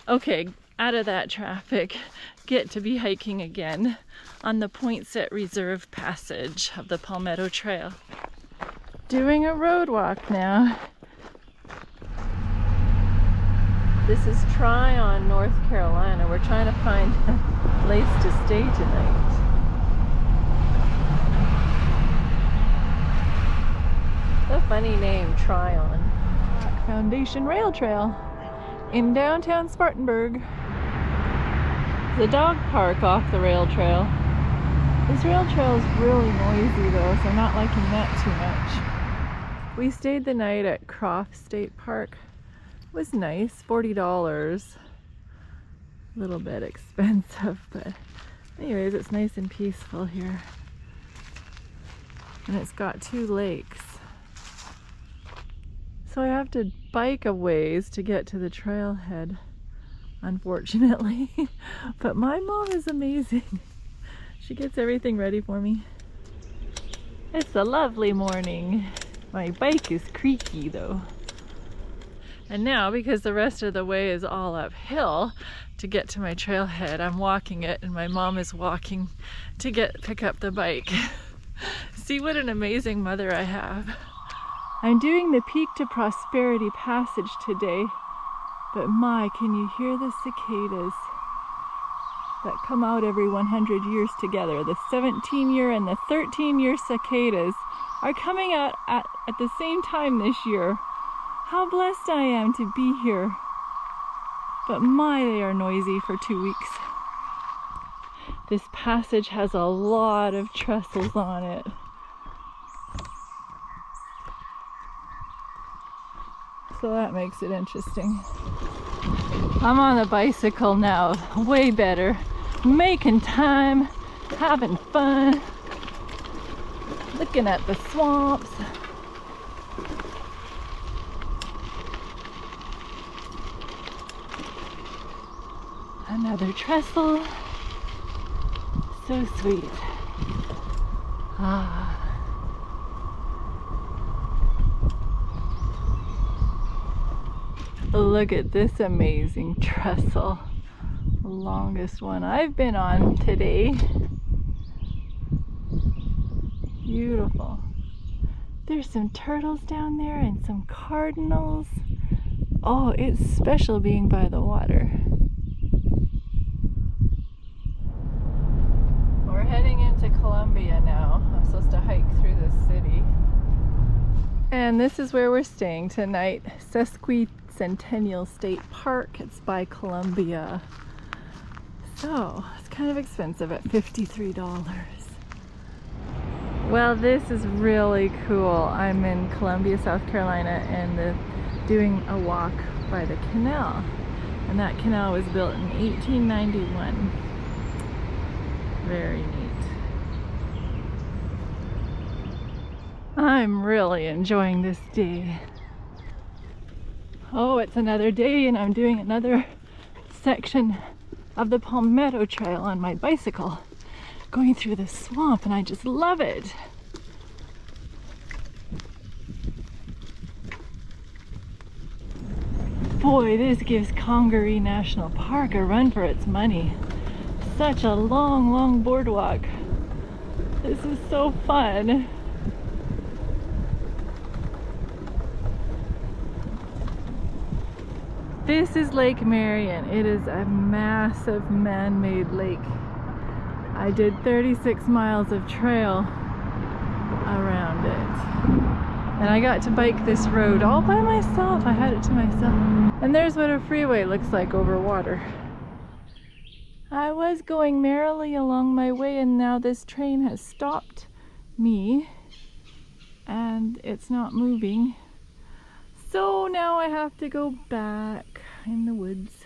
Okay, out of that traffic, get to be hiking again on the Poinsett Reserve passage of the Palmetto Trail. Doing a road walk now. This is Tryon, North Carolina. We're trying to find a place to stay tonight. A funny name, Tryon. Foundation Rail Trail in downtown Spartanburg. The dog park off the rail trail. This rail trail is really noisy though, so I'm not liking that too much. We stayed the night at Croft State Park. It was nice, $40. A little bit expensive, but anyways, it's nice and peaceful here. And it's got 2 lakes. So I have to bike a ways to get to the trailhead, unfortunately. But my mom is amazing. She gets everything ready for me. It's a lovely morning. My bike is creaky though. And now, because the rest of the way is all uphill to get to my trailhead, I'm walking it and my mom is walking to pick up the bike. See what an amazing mother I have. I'm doing the Peak to Prosperity passage today, but my, can you hear the cicadas that come out every 100 years together? The 17-year and the 13-year cicadas are coming out at the same time this year. How blessed I am to be here. But my, they are noisy for 2 weeks. This passage has a lot of trestles on it. So that makes it interesting. I'm on the bicycle now, way better. Making time, having fun, looking at the swamps. Another trestle. So sweet. Ah. Look at this amazing trestle. The longest one I've been on today. Beautiful. There's some turtles down there and some cardinals. Oh, it's special being by the water. We're heading into Columbia now. I'm supposed to hike through the city. And this is where we're staying tonight. Sesquicentennial State Park. It's by Columbia. So, it's kind of expensive at $53. Well, this is really cool. I'm in Columbia, South Carolina, and doing a walk by the canal. And that canal was built in 1891. Very neat. I'm really enjoying this day. Oh, it's another day and I'm doing another section of the Palmetto Trail on my bicycle, going through the swamp, and I just love it. Boy, this gives Congaree National Park a run for its money. Such a long, long boardwalk. This is so fun. This is Lake Marion. It is a massive man-made lake. I did 36 miles of trail around it. And I got to bike this road all by myself. I had it to myself. And there's what a freeway looks like over water. I was going merrily along my way, and now this train has stopped me and it's not moving. So now I have to go back in the woods.